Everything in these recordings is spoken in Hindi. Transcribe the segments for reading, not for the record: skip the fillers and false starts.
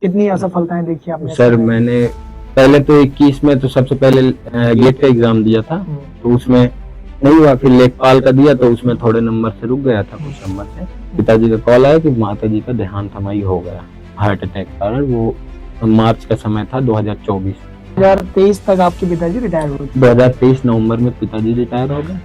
कितनी असफलताएं देखी आपने? सर मैंने पहले तो 21 में तो सबसे पहले गेट का एग्जाम दिया था, तो उसमें नहीं हुआ। फिर लेखपाल का दिया तो उसमें थोड़े नंबर से रुक गया था, कुछ नंबर से। पिताजी का कॉल आया कि माता जी का देहांत हमारी हो गया हार्ट अटैक का। वो मार्च का समय था 2024। 2023 तक आपके पिताजी रिटायर हो गए? 2023 नवंबर में पिताजी रिटायर हो गए।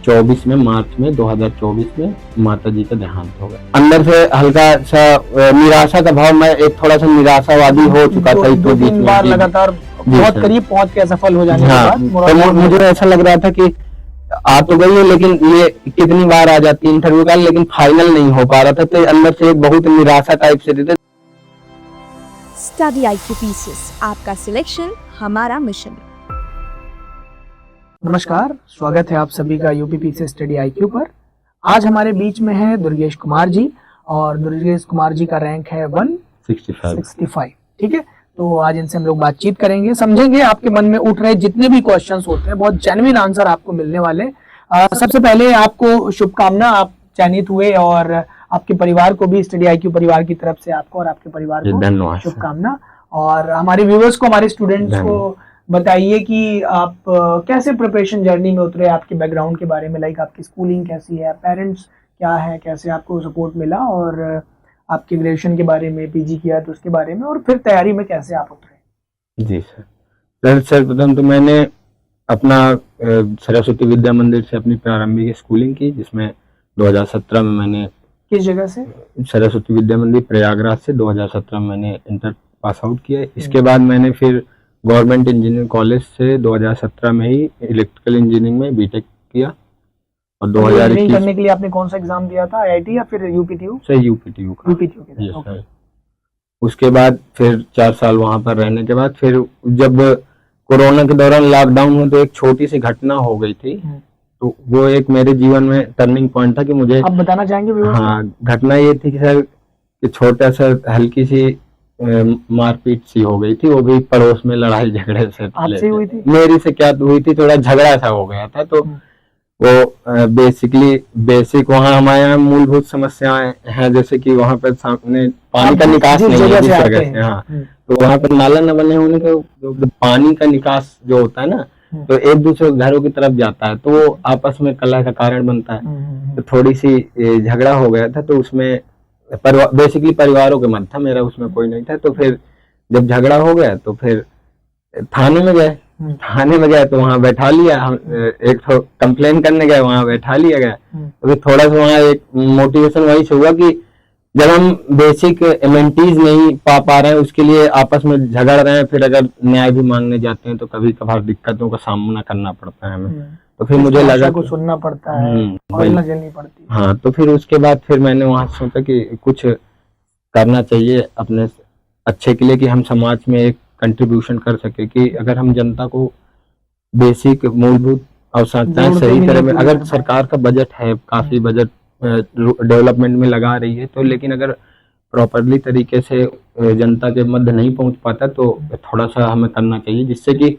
24 में मार्च में 2024 में माता जी का देहांत हो गया। अंदर से हल्का सा निराशा का भाव, मैं एक थोड़ा सा निराशावादी हो चुका था। दो तीन बार लगातार बहुत करीब पहुंच के असफल हो जाने के बाद तो मुझे ऐसा लग रहा था कि आ तो गई है, लेकिन ये कितनी बार आ जाती है इंटरव्यू का, लेकिन फाइनल नहीं हो पा रहा था। तो अंदर से एक बहुत निराशा टाइप से देते। स्टडी IQ पीसेस, आपका सिलेक्शन हमारा मिशन। नमस्कार, स्वागत है आप सभी का यूपी से स्टडी IQ पर। आज हमारे बीच में है दुर्गेश कुमार जी, और दुर्गेश कुमार जी का रैंक है 165। ठीक है, तो आज इनसे हम लोग बातचीत करेंगे, समझेंगे आपके मन में उठ रहे जितने भी क्वेश्चंस होते हैं, बहुत जेन्युइन आंसर आपको मिलने वाले। सबसे पहले आपको शुभकामना, आप चयनित हुए, और आपके परिवार को भी, स्टडी IQ परिवार की तरफ से आपको और आपके परिवार को शुभकामना। और हमारे व्यूअर्स को, हमारे स्टूडेंट्स को बताइए कि आप कैसे प्रिपरेशन जर्नी में उतरे, आपके बैकग्राउंड के बारे में, लाइक आपकी स्कूलिंग कैसी है, पेरेंट्स क्या है, कैसे आपको सपोर्ट मिला, और आपके ग्रेजुएशन के बारे में, PG किया तो उसके बारे में, और फिर तैयारी में कैसे आप उतरे। जी सर, सर्वप्रथम तो मैंने अपना सरस्वती विद्या मंदिर से अपनी प्रारंभिक स्कूलिंग की, जिसमें 2017 में मैंने, किस जगह से? सरस्वती विद्या मंदिर प्रयागराज से 2017 में मैंने इंटर पास आउट किया। इसके बाद मैंने फिर गवर्नमेंट इंजीनियरिंग कॉलेज से 2017 में ही इलेक्ट्रिकल इंजीनियरिंग में बीटेक किया। और 2021 करने के लिए आपने कौन सा एग्जाम दिया था, IIT या फिर UPTU? सर UPTU का। UPTU। उसके बाद फिर 4 साल वहां पर रहने के बाद, फिर जब कोरोना के दौरान लॉकडाउन हुआ तो एक छोटी सी घटना हो गई थी, तो वो एक मेरे जीवन में टर्निंग पॉइंट था कि मुझे, आप बताना चाहेंगे? हाँ, घटना ये थी कि सर कि छोटा सा हल्की सी मारपीट सी हो गई थी, वो भी पड़ोस में लड़ाई झगड़े से। आपसे हुई थी? मेरी से क्या हुई थी, थोड़ा झगड़ा सा हो गया था। तो वो बेसिक वहाँ हमारे यहाँ मूलभूत समस्याएं हैं, जैसे कि वहाँ पर सामने पानी का निकास नहीं है जिस जगह से, हाँ, तो वहाँ पर नाला न बने होने का पानी का निकास जो होता है ना, तो एक दूसरे घरों की तरफ जाता है, तो वो आपस में कलह का कारण बनता है। तो थोड़ी सी झगड़ा हो गया था, तो उसमें बेसिकली परिवारों के मत था, मेरा उसमें कोई नहीं था। तो फिर जब झगड़ा हो गया तो फिर थाने में गए तो वहाँ बैठा लिया, हम एक तो कंप्लेन करने गए, वहाँ बैठा लिया गया। तो फिर थोड़ा सा वहाँ एक मोटिवेशन वही से हुआ कि जब हम बेसिक एमेनिटीज नहीं पा रहे हैं, उसके लिए आपस में झगड़ रहे हैं, फिर अगर न्याय भी मांगने जाते हैं तो कभी कभार दिक्कतों का सामना करना पड़ता है हमें। तो फिर मुझे लगा को सुनना पड़ता है और झेलनी पड़ती है। हाँ, तो फिर उसके बाद फिर मैंने वहां सोचा कि कुछ करना चाहिए अपने अच्छे के लिए, कि हम समाज में एक कंट्रीब्यूशन कर सके, कि अगर हम जनता को बेसिक मूलभूत आवश्यकताएं सही तरह में, अगर सरकार का बजट है, काफी बजट डेवलपमेंट में लगा रही है, तो लेकिन अगर प्रॉपरली तरीके से जनता के मध्य नहीं पहुंच पाता, तो थोड़ा सा हमें करना चाहिए, जिससे कि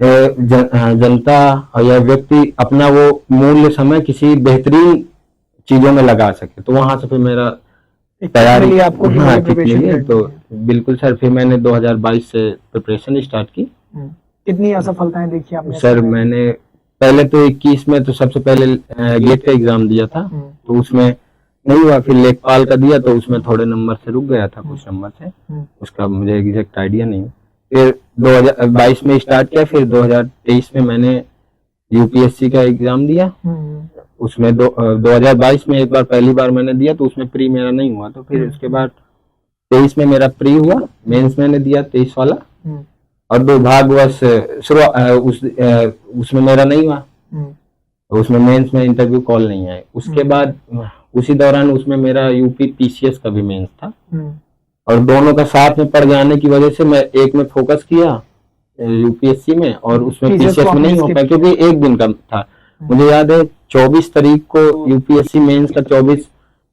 जनता या व्यक्ति अपना वो मूल्य समय किसी बेहतरीन चीजों में लगा सके। तो वहां से फिर मेरा तैयारी आपको तो बिल्कुल सर, फिर मैंने 2022 से प्रिपरेशन स्टार्ट की। कितनी असफलताएं देखी आपने? सर मैंने पहले तो 21 में तो सबसे पहले गेट का एग्जाम दिया था, तो उसमें नहीं हुआ। फिर लेखपाल का दिया तो उसमें थोड़े नंबर से रुक गया था, कुछ नंबर से, उसका मुझे एग्जैक्ट आइडिया नहीं। फिर 2022 में स्टार्ट किया, फिर 2023 में मैंने UPSC का एग्जाम दिया। उसमें 2022 में एक बार पहली बार मैंने दिया, तो उसमें प्री मेरा नहीं हुआ। तो फिर उसके बाद 23 में मेरा प्री हुआ, मेंस मैंने दिया 23 वाला, और दुर्भाग्यवश उसमें मेरा नहीं हुआ, उसमें मेंस में इंटरव्यू कॉल नहीं आए। उसके बाद उसी दौरान उसमें मेरा UP PCS का भी मेंस था, और दोनों का साथ में पड़ जाने की वजह से मैं एक में फोकस किया UPSC में, और उसमें PCS में नहीं हो पाया क्योंकि एक दिन का था। मुझे याद है 24 तारीख को UPSC मेंस का 24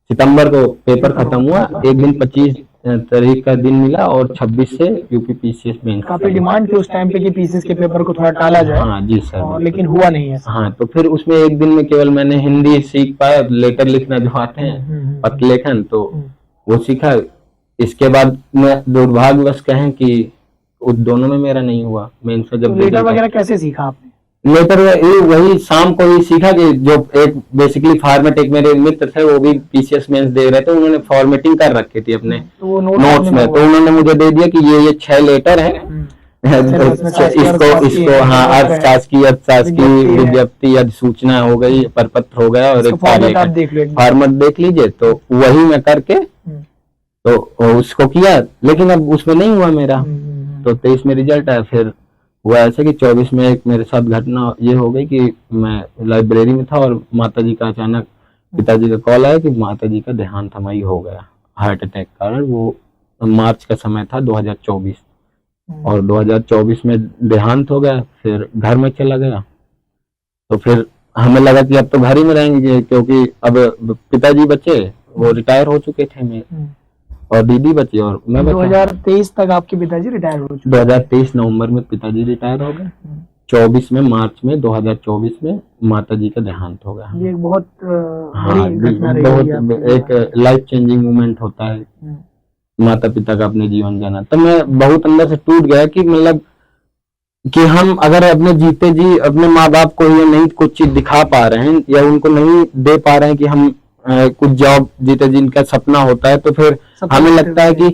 सितंबर को पेपर खत्म हुआ, एक दिन 25 तारीख का दिन मिला, और 26 से UP PCS मेंस। काफी डिमांड थी उस टाइम पे कि PCS के पेपर को थोड़ा टाला जाए। हाँ जी सर, लेकिन हुआ नहीं है। हाँ, तो फिर उसमें एक दिन में केवल मैंने हिंदी सीख पाया, लेटर लिखना जो आते हैं पत्र लेखन, तो वो सीखा। इसके बाद मैं दुर्भाग्यवश कहें कि उस दोनों में मेरा नहीं हुआ। मेंस का जब लेटर वगैरह कैसे सीखा आपने? लेटर वही शाम को ही सीखा कि जो एक बेसिकली फॉर्मेट, एक मेरे मित्र थे वो भी पीसीएस मेंस दे रहे थे, उन्होंने फॉर्मेटिंग कर रखी थी अपने तो नोट्स में, तो उन्होंने मुझे दे दिया कि ये 6 लेटर है, इसको हाँ अर्थशास्त्री विज्ञप्ति अधिसूचना हो गई, परपत्र हो गया और एक फॉर्मेट देख लीजिए। तो वही मैं करके तो उसको किया, लेकिन अब उसमें नहीं हुआ मेरा। तो 23 में रिजल्ट आया। फिर हुआ ऐसा कि 24 में एक मेरे साथ घटना ये हो गई कि मैं लाइब्रेरी में था और माताजी का अचानक पिताजी का कॉल आया कि माताजी का देहांत हमारी हो गया हार्ट अटैक का। वो मार्च का समय था 2024 और 2024 में देहांत हो गया। फिर घर में चला गया। तो फिर हमें लगा कि अब तो घर ही में रहेंगे, क्योंकि अब पिताजी बचे, वो रिटायर हो चुके थे मेरे, और दीदी बची और मैं बचा। 2023 तक आपके पिताजी रिटायर हो चुके? 2023 नवंबर में पिताजी रिटायर हो गए। 24 में मार्च में 2024 में माताजी का देहांत हो गया। ये एक बहुत बड़ी घटना रही है, बहुत एक लाइफ चेंजिंग मोमेंट होता है माता पिता का अपने जीवन जाना। तो मैं बहुत अंदर से टूट गया कि मतलब कि हम अगर अपने जीते जी अपने माँ बाप को ये नहीं कुछ चीज दिखा पा रहे हैं या उनको नहीं दे पा रहे हैं कि हम कुछ जॉब जीते जिनका सपना होता है, तो फिर हमें लगता है कि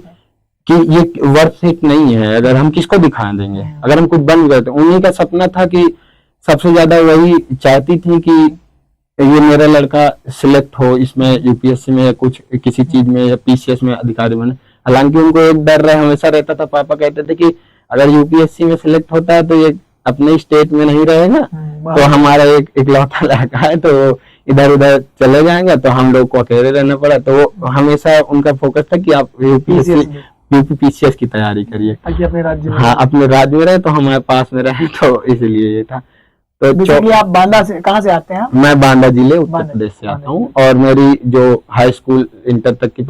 ये वर्थ इट नहीं है। अगर हम किसको दिखा देंगे, अगर हम कुछ बन गए तो उन्हीं का सपना था कि सबसे ज्यादा वही चाहती थी कि ये मेरा लड़का सिलेक्ट हो इसमें, यूपीएससी में या कुछ किसी चीज में या पीसीएस में अधिकारी बने। हालांकि उनको एक डर हमेशा रहता था, पापा कहते थे कि अगर यूपीएससी में सिलेक्ट होता है तो ये अपने स्टेट में नहीं रहेगा, तो हमारा एक इकलौता लड़का है तो इधर उधर चले जाएंगे, तो हम लोग को अकेले रहना पड़ा। तो वो हमेशा उनका फोकस था कि आप यूपीपीसीएस की तैयारी करिए, अपने राज्य में, हाँ अपने राज्य में रहे, तो हमारे पास में रहे, तो इसलिए ये था। तो आप बांदा से कहाँ से आते हैं? मैं बांदा जिले उत्तर प्रदेश से आता हूँ, और मेरी जो हाई स्कूल इंटर तक की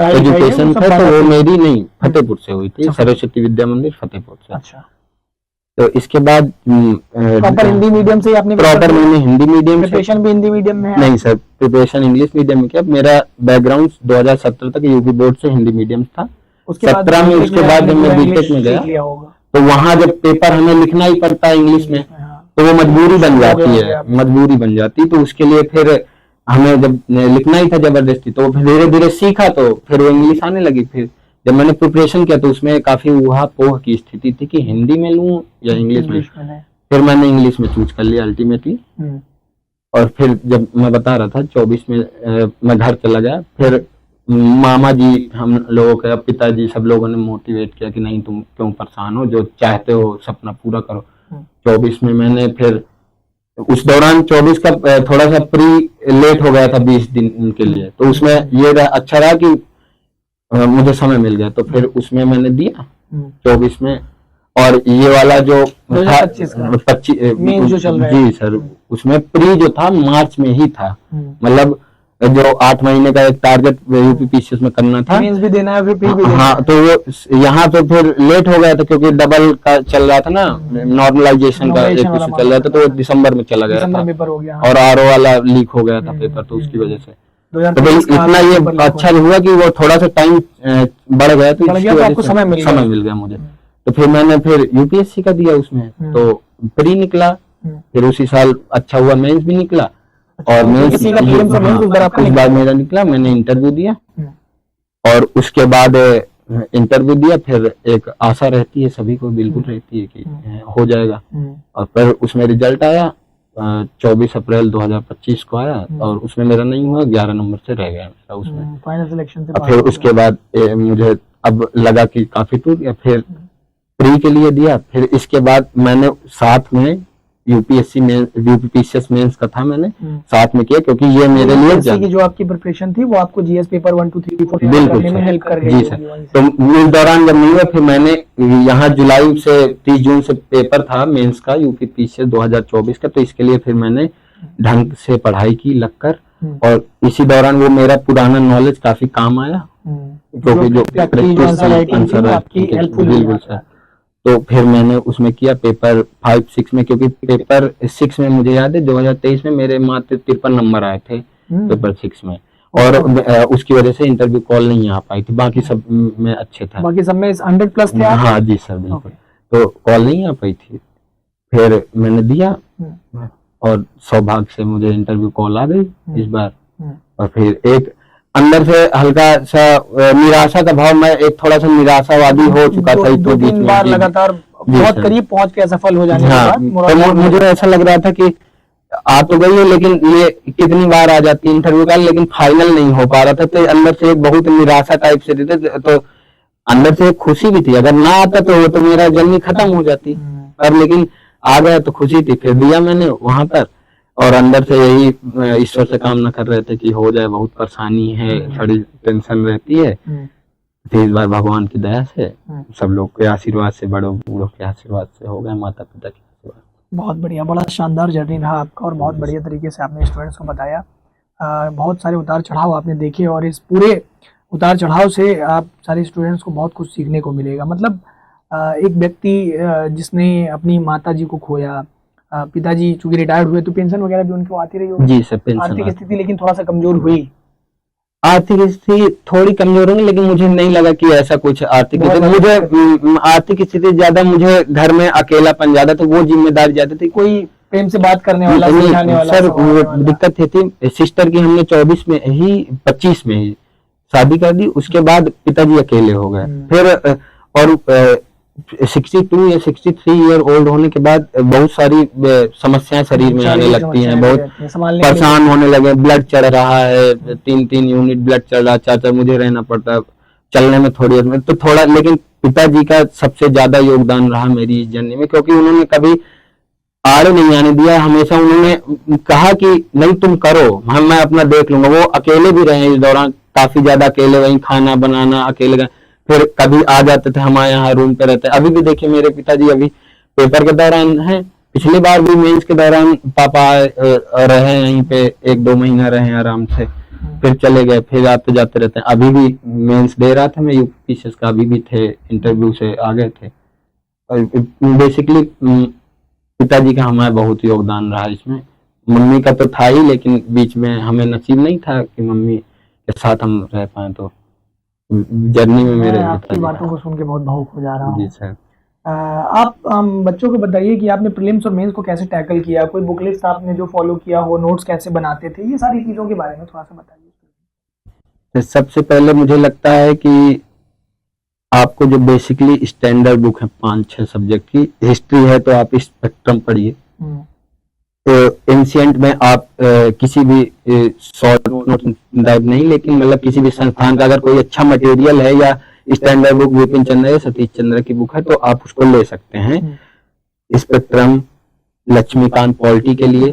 एजुकेशन था तो वो मेरी नहीं फतेहपुर से हुई थी, सरस्वती विद्या मंदिर फतेहपुर से। अच्छा। तो इसके बाद प्रॉपर हिंदी मीडियम से आपने? प्रॉपर मैंने हिंदी मीडियम, प्रिपरेशन भी हिंदी मीडियम में है? नहीं सर, प्रिपरेशन इंग्लिश मीडियम में किया। मेरा बैकग्राउंड 2017 तक यूपी बोर्ड से हिंदी मीडियम था। 17 में उसके बाद जब मैं बीटेक में गया तो वहाँ जब पेपर हमें लिखना ही पड़ता है इंग्लिश में, तो वो मजबूरी बन जाती है, मजबूरी बन जाती। तो उसके लिए फिर हमें जब लिखना ही था जबरदस्ती, तो फिर धीरे धीरे सीखा, तो फिर वो इंग्लिश आने लगी। फिर जब मैंने प्रिपरेशन किया तो उसमें काफी ऊहापोह की स्थिति थी कि हिंदी में लूं या इंग्लिश में। फिर मैंने इंग्लिश में चूज कर लिया अल्टीमेटली। और फिर जब मैं बता रहा था 24 में मैं घर चला गया। फिर मामा जी, हम लोगों के पिताजी, सब लोगों ने मोटिवेट किया कि नहीं तुम क्यों परेशान हो, जो चाहते हो सपना पूरा करो। 24 में मैंने फिर उस दौरान 24 का थोड़ा सा प्री लेट हो गया था 20 दिन के लिए, तो उसमें ये अच्छा रहा कि मुझे समय मिल गया। तो फिर उसमें मैंने दिया 24 में। और ये वाला जो 25 जो चल रहा है, जी सर, उसमें प्री जो था मार्च में ही था। मतलब जो 8 महीने का एक टारगेट यूपीपीसीएस में करना था, मेंस भी देना है फिर प्री भी देना। हाँ, तो वो यहाँ पे फिर लेट हो गया था क्योंकि डबल का चल रहा था ना, नॉर्मलाइजेशन का एक इशू चल रहा था, तो वो दिसंबर में चला गया था पेपर हो गया, और आरओ वाला लीक हो गया था पेपर, तो उसकी वजह से तो भाई इतना ये अच्छा हुआ कि वो थोड़ा सा टाइम बढ़ गया, तो इसकी वजह से समय मिल गया मुझे। तो फिर मैंने फिर यूपीएससी का दिया उसमें, तो प्री निकला। फिर उसी साल अच्छा हुआ, मेंस भी निकला। और मेंस इस बार मेरा निकला, मैंने इंटरव्यू दिया। और उसके बाद इंटरव्यू दिया, फिर एक आशा रहती है सभी को, बिल्कुल रहती है कि हो जाएगा। और फिर उसमें रिजल्ट आया 24 अप्रैल 2025 को आया, और उसमें मेरा नहीं हुआ, 11 नंबर से रह गया मेरा उसमें फाइनल सिलेक्शन से। फिर उसके बाद मुझे अब लगा कि काफी टूट गया, फिर प्री के लिए दिया। फिर इसके बाद मैंने साथ में यूपीएससी में यूपीपीसीएस मेंस का था, मैंने साथ में किया, क्योंकि ये मेरे लिए की जो आपकी प्रिपरेशन थी वो आपको जीएस पेपर 1 2 3 4 बिल्कुल में हेल्प कर गई। जी सर। तो इस दौरान जब नहीं हुआ, फिर मैंने यहाँ जुलाई से 30 जून से पेपर था मेंस का यूपीपीसीएस 2024 का, तो इसके लिए फिर मैंने ढंग से पढ़ाई की लगकर, और इसी दौरान वो मेरा पुराना नॉलेज काफी काम आया, क्योंकि जो बिल्कुल सर। तो फिर मैंने उसमें किया पेपर 5-6 में, क्योंकि पेपर 6 में मुझे याद है 2023 में मेरे मात्र 53 नंबर आए थे पेपर 6 में, और उसकी वजह से इंटरव्यू कॉल नहीं आ पाई थी। बाकी सब में अच्छे था, बाकी सब में 100+ थे आप? हाँ जी सर बिल्कुल। तो कॉल नहीं आ पाई थी, फिर मैंने दिया और सौभाग्य से मुझे इंटरव्यू कॉल आ गई इस बार। और फिर एक अंदर से हल्का सा निराशा का भाव, मैं एक थोड़ा सा निराशावादी हो चुका था दो तीन बार लगातार बहुत करीब पहुंच के असफल हो जाने के बाद तो मुझे ऐसा लग रहा था कि आ तो गई है, लेकिन ये कितनी बार आ जाती है इंटरव्यू का, लेकिन फाइनल नहीं हो पा रहा था। तो अंदर से एक बहुत निराशा टाइप से देते, तो अंदर से एक खुशी भी थी, अगर ना आता तो मेरा जर्नी खत्म हो जाती, पर लेकिन आ गया तो खुशी थी। फिर दिया मैंने वहां पर, और अंदर से यही ईश्वर से कामना कर रहे थे कि हो जाए। बहुत परेशानी है, थोड़ी टेंशन रहती है, फिर इस बार भगवान की दया से, सब लोग के आशीर्वाद से, बड़ों बूढ़ों के आशीर्वाद से हो गए, माता पिता के आशीर्वाद। बहुत बढ़िया, बड़ा शानदार जर्नी रहा आपका और बहुत बढ़िया तरीके से आपने स्टूडेंट्स को बताया। बहुत सारे उतार चढ़ाव आपने देखे और इस पूरे उतार चढ़ाव से आप सारे स्टूडेंट्स को बहुत कुछ सीखने को मिलेगा। मतलब एक व्यक्ति जिसने अपनी माता जी को खोया, पिताजी चूंकि रिटायर्ड हुए तो पेंशन वगैरह भी उनको आती रही होगी। जी सर, पेंशन आर्थिक स्थिति लेकिन थोड़ा सा कमजोर हुई। आर्थिक स्थिति थोड़ी कमजोर होगी, लेकिन मुझे नहीं लगा कि ऐसा कुछ आर्थिक स्थिति, मुझे आर्थिक स्थिति ज्यादा, मुझे घर में अकेलापन ज्यादा, तो वो जिम्मेदारी ज्यादा थी। कोई प्रेम से बात करने वाला, समझाने वाला सर दिक्कत थी। सिस्टर की हमने 25 में ही शादी कर दी, उसके बाद पिताजी अकेले हो गए। फिर और 62 या 63 ईयर ओल्ड होने के बाद बहुत सारी समस्याएं शरीर में आने लगती हैं, बहुत परेशान होने लगे। ब्लड चढ़ रहा है, 3 यूनिट ब्लड चढ़ रहा, 4 मुझे रहना पड़ता, चलने में थोड़ी में तो थोड़ा, लेकिन पिताजी का सबसे ज्यादा योगदान रहा मेरी इस जर्नी में, क्योंकि उन्होंने कभी आड़े नहीं आने दिया। हमेशा उन्होंने कहा कि नहीं तुम करो, मैं अपना देख लूंगा। वो अकेले भी रहे इस दौरान, काफी ज्यादा अकेले, वहीं खाना बनाना अकेले, फिर कभी आ जाते थे हमारे यहाँ रूम पे रहते। अभी भी देखिए मेरे पिताजी अभी पेपर के दौरान हैं, पिछली बार भी मेंस के दौरान पापा रहे यहीं पे, 1-2 महीना रहे आराम से, फिर चले गए, फिर आते जाते रहते हैं। अभी भी मेंस दे रहा था मैं यूपीएससी का, अभी भी थे, इंटरव्यू से आ गए थे। बेसिकली पिताजी का हमारा बहुत योगदान रहा इसमें। मम्मी का तो था ही, लेकिन बीच में हमें नसीब नहीं था कि मम्मी के साथ हम रह पाए। तो जर्नी में मेरे आपकी बातों को सुन के बहुत भावुक हो जा रहा हूँ। जी सर। आप बच्चों को बताइए कि आपने प्रीलिम्स और मेंस को कैसे टैकल किया, कोई बुक लिस्ट आपने जो फॉलो किया हो, नोट्स कैसे बनाते थे, ये सारी चीजों के बारे में थोड़ा सा बताइए। सबसे पहले मुझे लगता है कि आपको जो बेसिकली स्टैंडर्ड बुक है 5-6 सब्जेक्ट की, हिस्ट्री है तो आप स्पेक्ट्रम पढ़िए। तो एंशिएंट में आप किसी भी शॉर्ट नोट नहीं, लेकिन मतलब किसी भी संस्थान का अगर कोई अच्छा मटेरियल है या स्टैंडर्ड बुक विपिन चंद्र या सतीश चंद्र की बुक है तो आप उसको ले सकते हैं। स्पेक्ट्रम, लक्ष्मीकांत पॉलिटी के लिए,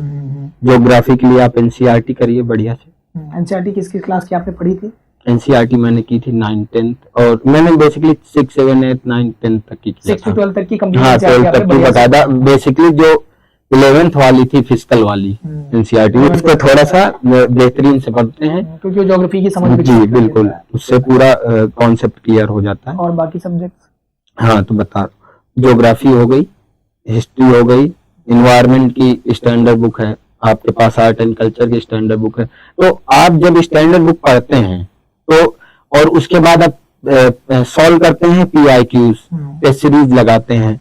ज्योग्राफी के लिए आप एनसीईआरटी करिए बढ़िया से। एनसीईआरटी किस क्लास की आपने पढ़ी थी? एनसीईआरटी मैंने की थी 9th 10th, और मैंने बेसिकली 6, 7, 8, 9, 10 तक की 6 से 12 तक की कंप्लीट। हाँ 12 तक की बकायदा। बेसिकली जो 11th वाली थी फिजिकल वाली एनसीईआरटी, उसको थोड़ा सा बेहतरीन से पढ़ते हैं क्योंकि ज्योग्राफी की समझ भी जी बिल्कुल, उससे पूरा कॉन्सेप्ट क्लियर हो जाता है। और बाकी सब्जेक्ट? हाँ तो बता, ज्योग्राफी हो गई, हिस्ट्री हो गई, इन्वायरमेंट की स्टैंडर्ड बुक है आपके पास, आर्ट एंड कल्चर की स्टैंडर्ड बुक है। तो आप जब स्टैंडर्ड बुक पढ़ते हैं तो, और उसके बाद आप सॉल्व करते हैं PIQs, टेस्ट सीरीज लगाते हैं।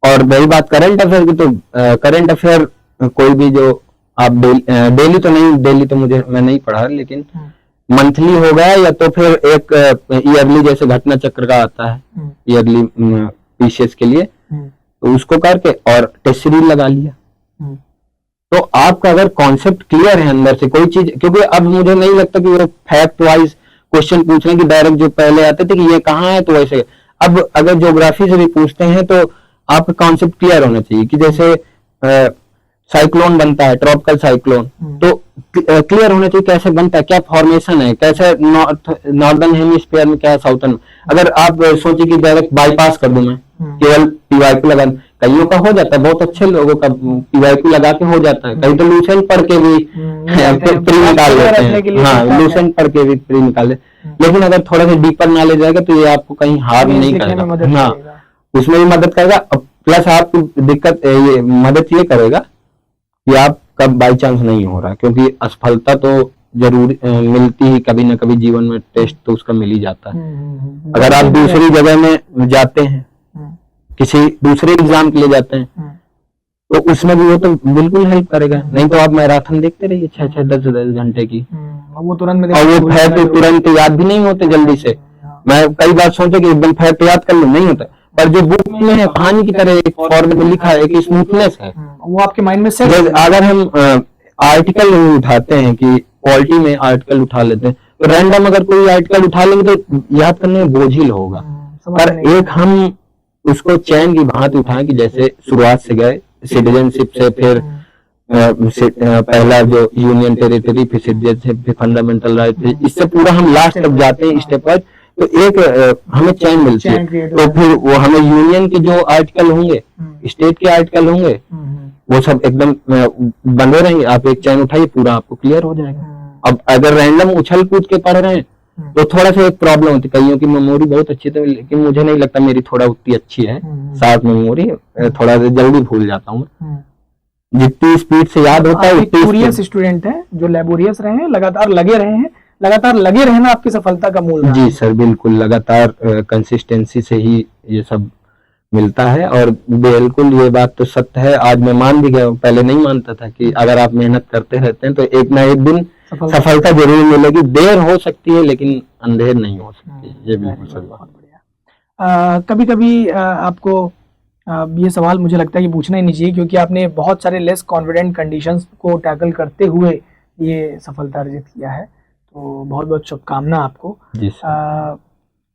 और रही बात करंट अफेयर की, तो करंट अफेयर कोई भी जो आप डेली तो नहीं, डेली तो मैं नहीं पढ़ा, लेकिन मंथली हो गया या तो फिर एक ईयरली जैसे घटना चक्र का आता है ईयरली पीसीएस के लिए, तो उसको करके और टेस्ट सीरीज लगा लिया। तो आपका अगर कॉन्सेप्ट क्लियर है अंदर से कोई चीज, क्योंकि अब मुझे नहीं लगता कि वो फैक्ट वाइज क्वेश्चन पूछ रहे हैं कि डायरेक्ट जो पहले आते थे कि ये कहाँ है तो वैसे, अब अगर ज्योग्राफी से भी पूछते हैं तो आपका कॉन्सेप्ट क्लियर होना चाहिए कि जैसे साइक्लोन बनता है, ट्रॉपिकल साइक्लोन, तो क्लियर होना चाहिए कैसे बनता है, क्या फॉर्मेशन है, कैसे नॉर्दर्न हेमिस्फीयर में, क्या साउथर्न में। अगर आप सोचे कि डायरेक्ट बाईपास कर दूं मैं, केवल PYQ लगा, कईयों का हो जाता है, बहुत अच्छे लोगों का PYQ लगा के हो जाता है, कई तो लूसेंट पढ़ के भी प्री निकाल लेते हैं। हाँ लूसेंट पढ़ के भी प्री निकाल ले, लेकिन अगर थोड़ा सा डीपर नॉलेज जाएगा तो ये आपको कहीं हार नहीं करेगा। हाँ उसमें भी मदद करेगा, प्लस आपको दिक्कत ये मदद ये करेगा कि आप कब बाई चांस नहीं हो रहा, क्योंकि असफलता तो जरूर मिलती ही कभी ना कभी जीवन में, टेस्ट तो उसका मिल ही जाता है। अगर आप दूसरी जगह में जाते हैं, किसी दूसरे एग्जाम के लिए जाते हैं, तो उसमें भी वो तो बिल्कुल हेल्प करेगा। नहीं तो आप मैराथन देखते रहिए 6-6, 10-10 घंटे की, वो तुरंत में, और वो फैक्ट तुरंत याद भी नहीं होते जल्दी से। मैं कई बार सोचा कि एकदम फैक्ट याद कर लूं, नहीं होता। पर जो बुक में है कहानी की तरह एक फॉर्मेट में लिखा है, एक स्मूथनेस है, वो आपके माइंड में सेट। अगर हम आर्टिकल उठाते हैं कि पॉलिटी में आर्टिकल उठा लेते हैं, तो रैंडम अगर कोई आर्टिकल उठा लेंगे तो याद करने में बोझिल होगा। पर एक हम उसको चैन की भांति उठाएं कि जैसे शुरुआत से गए सिटीजनशिप से, फिर पहला जो यूनियन टेरिटरी, फिर सिटीजनशिप, फिर फंडामेंटल राइट, इससे पूरा हम लास्ट तक जाते हैं स्टेप वाइज, तो एक हमें चैन मिलती है। तो फिर वो हमें यूनियन के जो आर्टिकल होंगे, स्टेट के आर्टिकल होंगे, वो सब एकदम बंधे रहेंगे। आप एक चैन उठाइए, पूरा आपको क्लियर हो जाएगा। अब अगर रैंडम उछल कूद के पढ़ रहे हैं तो थोड़ा सा एक प्रॉब्लम होती है। कईयों की मेमोरी बहुत अच्छी थी, लेकिन मुझे नहीं लगता मेरी थोड़ा उतनी अच्छी है, शार्प मेमोरी, थोड़ा सा जल्दी भूल जाता हूँ। जितनी स्पीड से याद होता है उतनी स्टूडेंट है जो लेबोरियस रहे हैं, लगातार लगे रहे हैं, लगातार लगे रहना आपकी सफलता का मूल है। जी सर, बिल्कुल लगातार कंसिस्टेंसी से ही ये सब मिलता है। और बिल्कुल ये बात तो सत्य है, आज मैं मान भी गया, पहले नहीं मानता था कि अगर आप मेहनत करते रहते हैं तो एक ना एक दिन सफलता जरूर मिलेगी। देर हो सकती है लेकिन अंधेर नहीं हो सकती, ये बिल्कुल सही बात। कभी कभी आपको ये सवाल मुझे लगता है कि पूछना ही नहीं चाहिए, क्योंकि आपने बहुत सारे लेस कॉन्फिडेंट कंडीशंस को टैकल करते हुए ये सफलता अर्जित किया है, तो बहुत बहुत शुभकामना आपको। जी सर।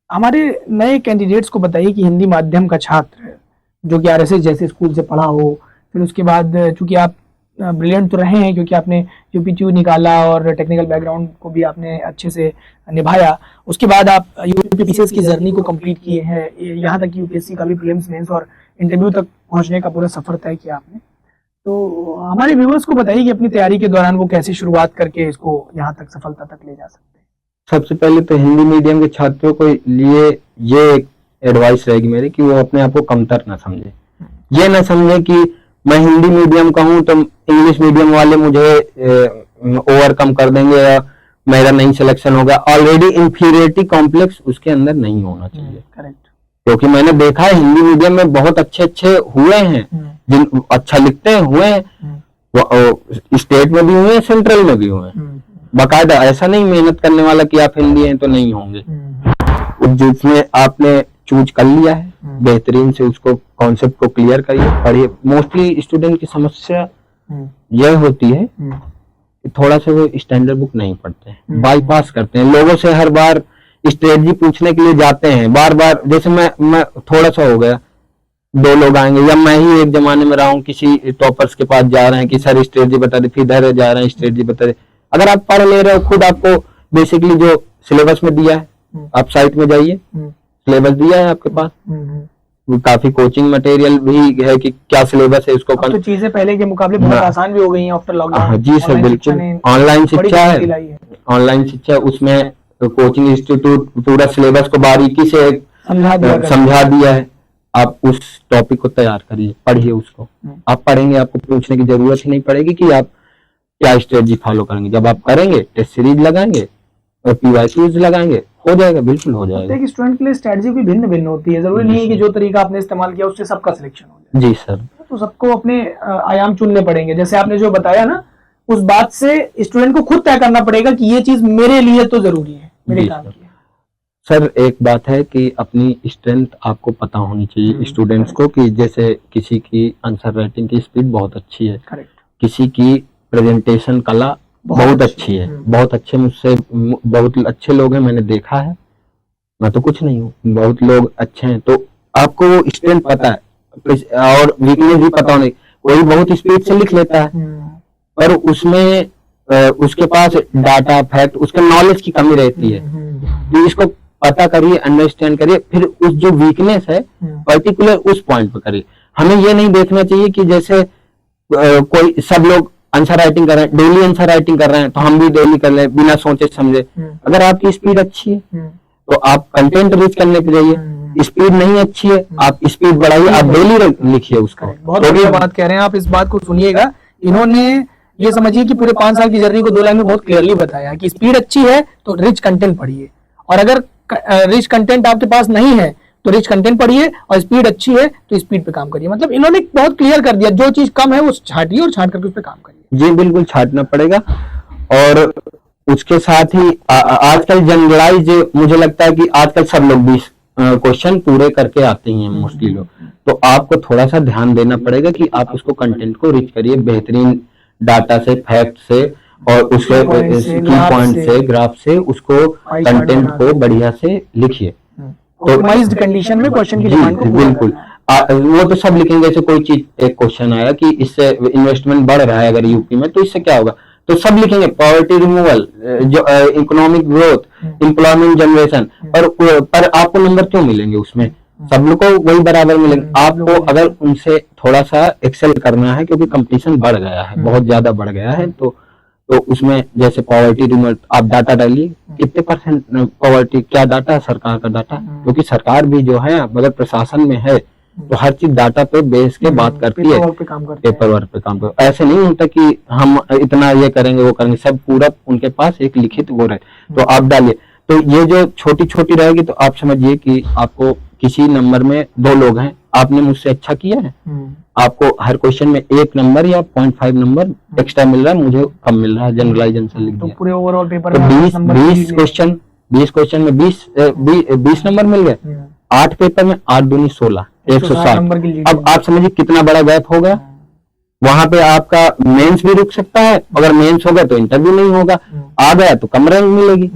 हमारे नए कैंडिडेट्स को बताइए कि हिंदी माध्यम का छात्र जो कि आरएसएस जैसे स्कूल से पढ़ा हो, फिर उसके बाद चूंकि आप ब्रिलियंट तो रहे हैं क्योंकि आपने यूपीटीयू निकाला और टेक्निकल बैकग्राउंड को भी आपने अच्छे से निभाया, उसके बाद आप यूपीपीसीएस की जर्नी को कंप्लीट किए हैं, यहाँ तक कि यूपीएससी का भी प्रीलिम्स, मेंस और इंटरव्यू तक पहुँचने का पूरा सफर तय किया आपने। तो हमारे व्यूअर्स को बताइए कि अपनी तैयारी के दौरान वो कैसे शुरुआत करके इसको यहाँ तक सफलता तक ले जा सकते हैं। सबसे पहले तो हिंदी मीडियम के छात्रों को लिए ये एडवाइस रहेगी मेरी कि वो अपने आप को कमतर ना समझे। ये ना समझे कि मैं हिंदी मीडियम का हूं तो इंग्लिश मीडियम वाले मुझे ओवरकम कर देंगे या मेरा नहीं सिलेक्शन होगा। ऑलरेडी इंफीरियरिटी कॉम्प्लेक्स उसके अंदर नहीं होना चाहिए। करेक्ट। क्योंकि मैंने देखा है हिंदी मीडियम में बहुत अच्छे अच्छे हुए हैं, जिन अच्छा लिखते हैं हुए हैं, स्टेट में भी हुए हैं, सेंट्रल में भी हुए हैं बाकायदा। ऐसा नहीं मेहनत करने वाला कि आप हिंदी हैं तो नहीं होंगे। जिसमें आपने चूज कर लिया है बेहतरीन से उसको कॉन्सेप्ट को क्लियर करिए, पढ़िए। मोस्टली स्टूडेंट की समस्या यह होती है कि थोड़ा सा वो स्टैंडर्ड बुक नहीं पढ़ते हैं, बाईपास करते हैं, लोगों से हर बार स्ट्रेटजी पूछने के लिए जाते हैं बार बार। जैसे मैं थोड़ा सा हो गया, 2 लोग आएंगे, या मैं ही एक जमाने में रहा हूँ किसी टॉपर्स के पास जा रहे हैं कि सर स्ट्रेटजी बता दे, फिर इधर जा रहे हैं स्ट्रेटजी बता दे। अगर आप पढ़ ले रहे हो खुद, आपको बेसिकली जो सिलेबस में दिया है, आप साइट में जाइए, सिलेबस दिया है आपके पास, काफी कोचिंग मटेरियल भी है कि क्या सिलेबस है उसको। तो चीजें पहले के मुकाबले बहुत आसान भी हो गई हैं आफ्टर लॉकडाउन। जी सर, बिल्कुल ऑनलाइन शिक्षा है, ऑनलाइन शिक्षा, उसमें कोचिंग इंस्टीट्यूट पूरा सिलेबस को बारीकी से समझा दिया है। आप उस टॉपिक को तैयार करिए, पढ़िए उसको। आप पढ़ेंगे, आपको पूछने की जरूरत ही नहीं पड़ेगी कि आप क्या स्ट्रेटजी फॉलो करेंगे। जब आप करेंगे, टेस्ट सीरीज लगाएंगे और पीवाईक्यूज लगाएंगे, हो जाएगा, बिल्कुल हो जाएगा। एक स्टूडेंट के लिए स्ट्रेटजी भी भिन्न भिन्न होती है, जरूरी नहीं है कि जो तरीका आपने इस्तेमाल किया उससे सबका सिलेक्शन हो जाए। जी सर। तो सबको अपने आयाम चुनने पड़ेंगे। जैसे आपने जो बताया ना, उस बात से स्टूडेंट को खुद तय करना पड़ेगा कि ये चीज मेरे लिए तो जरूरी है, मेरे काम की है। सर एक बात है कि अपनी स्ट्रेंथ आपको पता होनी चाहिए स्टूडेंट्स को, कि जैसे किसी की आंसर राइटिंग की स्पीड बहुत अच्छी है, करेक्ट, किसी की प्रेजेंटेशन कला बहुत अच्छी है, बहुत अच्छे, मुझसे बहुत अच्छे लोग हैं, मैंने देखा है, मैं तो कुछ नहीं हूँ, बहुत लोग अच्छे हैं। तो आपको वो स्ट्रेंथ पता है और वीकनेस भी पता होने। कोई बहुत स्पीड से लिख लेता है पर उसमें उसके पास डाटा फैक्ट, उसके नॉलेज की कमी रहती है। तो इसको पता करिए, अंडरस्टैंड करिए, फिर उस जो वीकनेस है पर्टिकुलर उस पॉइंट पर करिए। हमें ये नहीं देखना चाहिए कि जैसे कोई सब लोग आंसर राइटिंग कर रहे हैं, डेली आंसर राइटिंग कर रहे हैं तो हम भी डेली कर लें बिना सोचे समझे। अगर आपकी स्पीड अच्छी है तो आप कंटेंट रीच करने पे जाइए। स्पीड नहीं अच्छी है, आप स्पीड बढ़ाइए, आप डेली लिखिए उसको। बहुत बढ़िया बात कह रहे हैं आप, इस बात को सुनिएगा। इन्होंने ये समझिए कि पूरे 5 साल की जर्नी को 2 लाइन में बहुत क्लियरली बताया कि स्पीड अच्छी है तो रिच कंटेंट पढ़िए, और अगर रिच कंटेंट आपके पास नहीं है तो रिच कंटेंट पढ़िए, और स्पीड अच्छी है तो स्पीड पे काम करिए। मतलब इन्होंने बहुत क्लियर कर दिया, जो चीज कम है वो छाटिए और छाट करके उस पर काम करिए। जी बिल्कुल छाटना पड़ेगा। और उसके साथ ही आजकल जनरलाइज मुझे लगता है कि आजकल सब लोग 20 क्वेश्चन पूरे करके आते हैं मोस्टली लोग, तो आपको थोड़ा सा ध्यान देना पड़ेगा कि आप उसको कंटेंट को रिच करिए बेहतरीन डाटा से, फैक्ट से, और उसके की पॉइंट से, ग्राफ से उसको कंटेंट को बढ़िया से लिखिए। ऑप्टिमाइज्ड कंडीशन में क्वेश्चन की डिमांड को बिल्कुल वो तो सब लिखेंगे। जैसे कोई चीज, एक क्वेश्चन आया कि इससे इन्वेस्टमेंट बढ़ रहा है अगर यूपी में, तो इससे क्या होगा, तो सब लिखेंगे पॉवर्टी रिमूवल, जो इकोनॉमिक ग्रोथ, एम्प्लॉयमेंट जनरेशन। पर आपको नंबर क्यों मिलेंगे उसमें? सब लोग को वही बराबर मिलेंगे। आपको अगर उनसे थोड़ा सा एक्सेल करना है, क्योंकि कंपटीशन बढ़ गया है, बहुत ज्यादा बढ़ गया है, तो उसमें जैसे पॉवर्टी रिमूवल आप डाटा डालिए, कितने परसेंट पॉवर्टी, क्या डाटा है सरकार का डाटा, क्योंकि सरकार भी जो है अगर प्रशासन में है तो हर चीज डाटा पे बेस के बात करती है, पेपर वर्क पे काम करते। ऐसे नहीं होता कि हम इतना ये करेंगे वो करेंगे, सब पूरा उनके पास एक लिखित वो रहे, तो आप डालिए। तो ये जो छोटी छोटी रहेगी तो आप समझिए कि आपको किसी नंबर में 2 लोग हैं, आपने मुझसे अच्छा किया है, आपको हर क्वेश्चन में 1 नंबर या 0.5 नंबर एक्स्ट्रा मिल रहा है, मुझे कम मिल रहा है, जनरलाइज आंसर लिख दिया। तो पूरे ओवरऑल पेपर तो में 20 क्वेश्चन में 20 नंबर मिल गए। 8 पेपर में 8 दूनी 16, 160। अब आप समझिए कितना बड़ा गैप हो गया। वहां पे आपका मेंस भी रुक सकता है, अगर मेंस हो गया तो इंटरव्यू नहीं होगा, आ गया तो कम रैंक मिलेगी।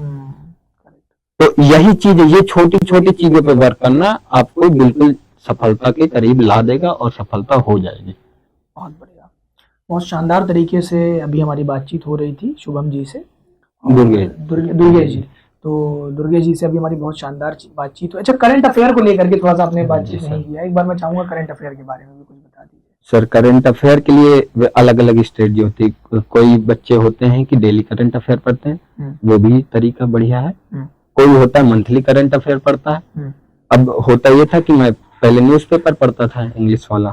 तो यही चीज, ये छोटी छोटी चीजों पे वर्क करना आपको बिल्कुल सफलता के करीब ला देगा और सफलता हो जाएगी। बहुत बढ़िया, बहुत शानदार तरीके से अभी हमारी बातचीत हो रही थी शुभम जी से, दुर्गे जी। तो दुर्गे जी से अभी हमारी बहुत शानदार बातचीत हुई। अच्छा, करंट अफेयर को लेकर के थोड़ा सा आपने बातचीत नहीं किया, एक बार मैं चाहूंगा करंट अफेयर के बारे में भी कुछ बता दीजिए। सर, करंट अफेयर के लिए अलग अलग स्ट्रेटजी होती है। कोई बच्चे होते हैं कि डेली करंट अफेयर पढ़ते हैं, वो भी तरीका बढ़िया है। कोई होता है मंथली करंट अफेयर पढ़ता है। अब होता ये था कि मैं पहले न्यूज़पेपर पढ़ता था इंग्लिश वाला,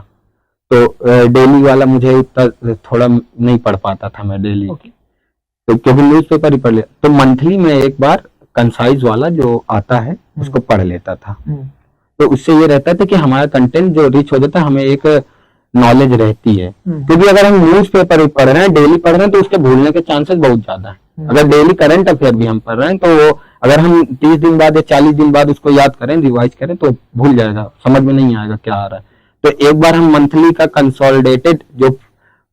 तो डेली वाला मुझे इतना थोड़ा नहीं पढ़ पाता था मैं डेली, तो क्योंकि न्यूज़पेपर ही पढ़ लिया। तो मंथली में एक बार कंसाइज वाला जो आता है उसको पढ़ लेता था। तो उससे ये रहता था कि हमारा कंटेंट जो रिच हो जाता है, हमें एक नॉलेज रहती है। क्योंकि अगर हम न्यूज़पेपर पढ़ रहे हैं, डेली पढ़ रहे हैं, तो उसके भूलने के चांसेस बहुत ज्यादा है। अगर डेली करंट अफेयर भी हम पढ़ रहे हैं, तो अगर हम 30 दिन बाद या 40 दिन बाद उसको याद करें, रिवाइज करें, तो भूल जाएगा, समझ में नहीं आएगा क्या आ रहा है। तो एक बार हम मंथली का कंसोलिडेटेड जो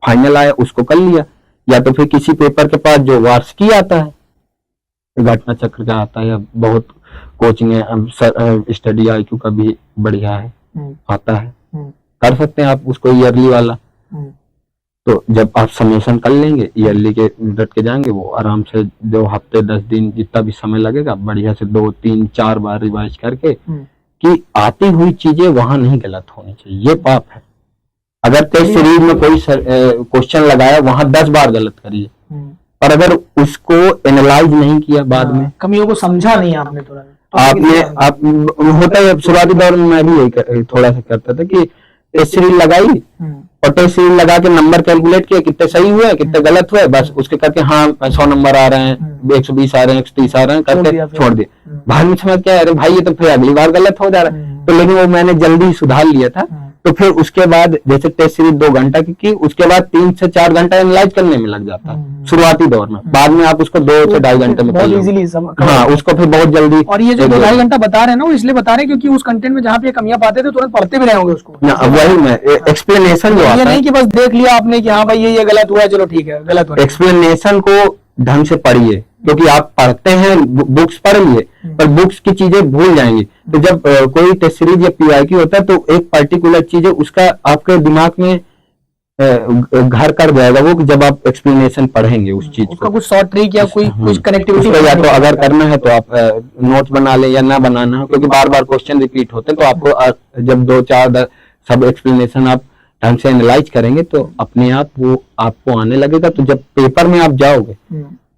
फाइनल आया उसको कर लिया, या तो फिर किसी पेपर के पास जो वार्षिकी आता है, घटना चक्र का आता है, या बहुत कोचिंग है, स्टडी IQ का भी बढ़िया है, आता है, कर सकते हैं आप उसको ईयरली वाला। तो जब आप समेशन कर लेंगे, ईयरली के डट के जाएंगे, वो आराम से 2 हफ्ते 10 दिन जितना भी समय लगेगा, बढ़िया से 2, 3, 4 बार रिवाइज करके कि आती हुई चीजें वहां नहीं गलत होनी चाहिए। ये पाप है। अगर टेस्ट सीरीज में कोई क्वेश्चन लगाया, वहां 10 बार गलत करिए, और अगर उसको एनालाइज नहीं किया, बाद में कमियों को समझा नहीं आपने, आप होता है। शुरुआती दौर में मैं भी यही थोड़ा सा करता था कि टेस्ट सीरीज लगाई और टेस्ट सीरीज लगा के नंबर कैलकुलेट किए, कितने सही हुए कितने गलत हुए, बस उसके करके हाँ 100 नंबर आ रहे हैं, 120 आ रहे हैं, 130 आ रहे हैं, करके छोड़ दिए। बाद में समझ क्या, अरे भाई ये तो फिर अगली बार गलत हो जा रहा है। तो लेकिन वो मैंने जल्दी सुधार लिया था। तो फिर उसके बाद जैसे टेस्ट सीरीज 2 घंटा की, उसके बाद 3 से 4 घंटा एनालाइज करने में लग जाता है शुरुआती दौर में। बाद में आप उसको 2 से 2.5 घंटे में कर लो। हाँ, उसको फिर बहुत जल्दी। और ये जो 2-2.5 घंटा बता रहे हैं ना, वो इसलिए बता रहे हैं क्योंकि उस कंटेंट में जहाँ पे कमियां पाते थे तुरंत पढ़ते भी रहे होंगे उसको। वही मैं एक्सप्लेनेशन जो आता है, ये नहीं कि बस देख लिया आपने कि हाँ भाई ये गलत हुआ, चलो ठीक है, गलत हुआ। एक्सप्लेनेशन को ढंग से पढ़िए, क्योंकि आप पढ़ते हैं, बुक्स पढ़ लिए, पर बुक्स की चीजें भूल जाएंगी। तो जब कोई टेस्ट सीरीज या PYQ होता है, तो एक पर्टिकुलर चीज है उसका आपके दिमाग में घर कर जाएगा वो, जब आप एक्सप्लेनेशन पढ़ेंगे उस चीज को। कुछ शॉर्ट ट्रिक या कुछ कनेक्टिविटी, या तो अगर करना है तो आप नोट्स बना ले, या ना बनाना हो, क्योंकि बार बार क्वेश्चन रिपीट होते हैं। तो आपको जब 2-4 सब एक्सप्लेनेशन आप ढंग से एनालाइज करेंगे, तो अपने आप वो आपको आने लगेगा। तो जब पेपर में आप जाओगे,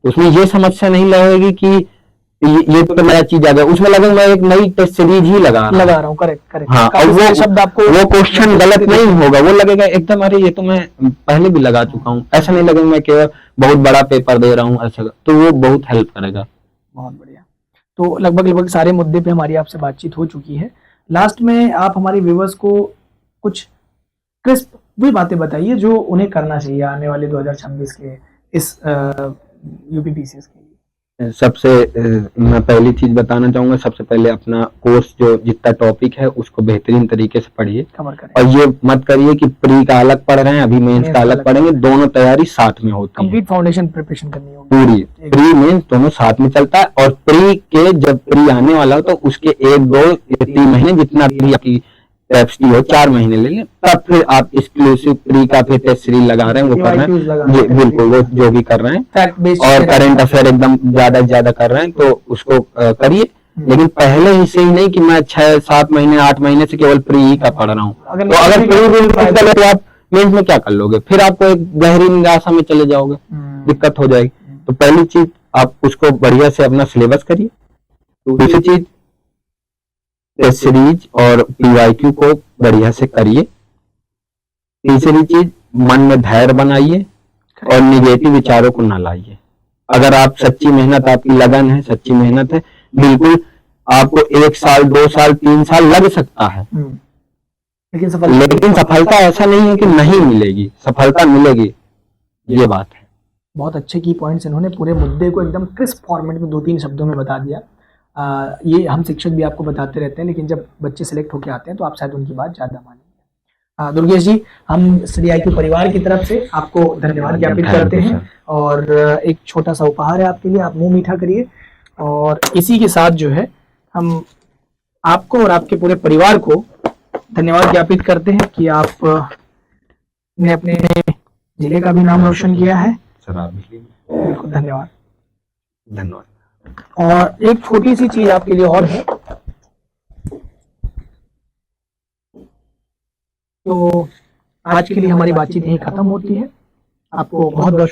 उसमें ये समस्या नहीं लगेगी कि ये तो नया चीज आ गया, उसमें लगा मैं एक नई टेस्ट सीरीज ही लगा रहा हूँ। करेक्ट हाँ, और काफी सारे शब्द आपको वो क्वेश्चन गलत नहीं होगा, वो लगेगा एकदम अरे ये तो मैं पहले भी लगा चुका हूँ, ऐसा नहीं लगेगा मैं केवल बहुत बड़ा पेपर दे रहा हूँ ऐसा, तो वो बहुत हेल्प करेगा। बहुत बढ़िया। तो लगभग सारे मुद्दे पे हमारी आपसे बातचीत हो चुकी है। लास्ट में आप हमारे व्यूवर्स को कुछ क्रिस्प भी बातें बताइए जो उन्हें करना चाहिए आने वाले 2026 के इस यूपीपीसीएस के लिए। सबसे मैं पहली चीज बताना चाहूंगा, सबसे पहले अपना कोर्स जो जितना टॉपिक है उसको बेहतरीन तरीके से पढ़िए, कवर करें, और ये मत करिए कि प्री का अलग पढ़ रहे हैं अभी मेंस का अलग पढ़ेंगे, दोनों तैयारी साथ में होती है, कंप्लीट फाउंडेशन प्रिपरेशन करनी होगी पूरी, प्री मेंस दोनों साथ में चलता है। और प्री के जब प्री आने वाला हो तो उसके 1, 2 या 3 महीने जितना प्री आपकी टेस्ट हो 4 महीने ले लें, तब फिर आप एक्सक्लूसिव प्री का फिर टेस्ट सीरीज लगा रहे हैं वो कर रहे हैं जी बिल्कुल, वो जो भी कर रहे हैं, और करंट अफेयर एकदम ज्यादा से ज्यादा कर रहे हैं तो उसको करिए, लेकिन पहले ही से ही नहीं कि मैं 6, 7 महीने 8 महीने से केवल प्री ही का पढ़ रहा हूँ, तो अगर प्री तो आप मेंस में क्या कर लोगे, फिर आपको एक गहरी निराशा में चले जाओगे, दिक्कत हो जाएगी। तो पहली चीज आप उसको बढ़िया से अपना सिलेबस करिए, दूसरी चीज टेस्ट सीरीज और पीवाईक्यू को बढ़िया से करिए, तीसरी चीज मन में धैर्य बनाइए और निगेटिव विचारों को ना लाइए। अगर आप सच्ची मेहनत, आपकी लगन है, सच्ची मेहनत है, बिल्कुल आपको 1 साल 2 साल 3 साल लग सकता है, लेकिन सफलता ऐसा नहीं है कि नहीं मिलेगी, सफलता मिलेगी, ये बात है। बहुत अच्छे की पॉइंट्स इन्होंने पूरे मुद्दे को एकदम क्रिस्प फॉर्मेट में 2-3 शब्दों में बता दिया। ये हम शिक्षक भी आपको बताते रहते हैं, लेकिन जब बच्चे सिलेक्ट होकर आते हैं तो आप शायद उनकी बात ज़्यादा मानेंगे। दुर्गेश जी, हम स्टडी IQ परिवार की तरफ से आपको धन्यवाद ज्ञापित करते हैं, और एक छोटा सा उपहार है आपके लिए, आप मुंह मीठा करिए। और इसी के साथ जो है हम आपको और आपके पूरे परिवार को धन्यवाद ज्ञापित करते हैं कि आप ने अपने जिले का भी नाम रोशन किया है। सर आप भी बिल्कुल धन्यवाद। धन्यवाद। और एक छोटी सी चीज आपके लिए और है, तो आज के लिए हमारी बातचीत यहीं खत्म होती है। आपको बहुत बहुत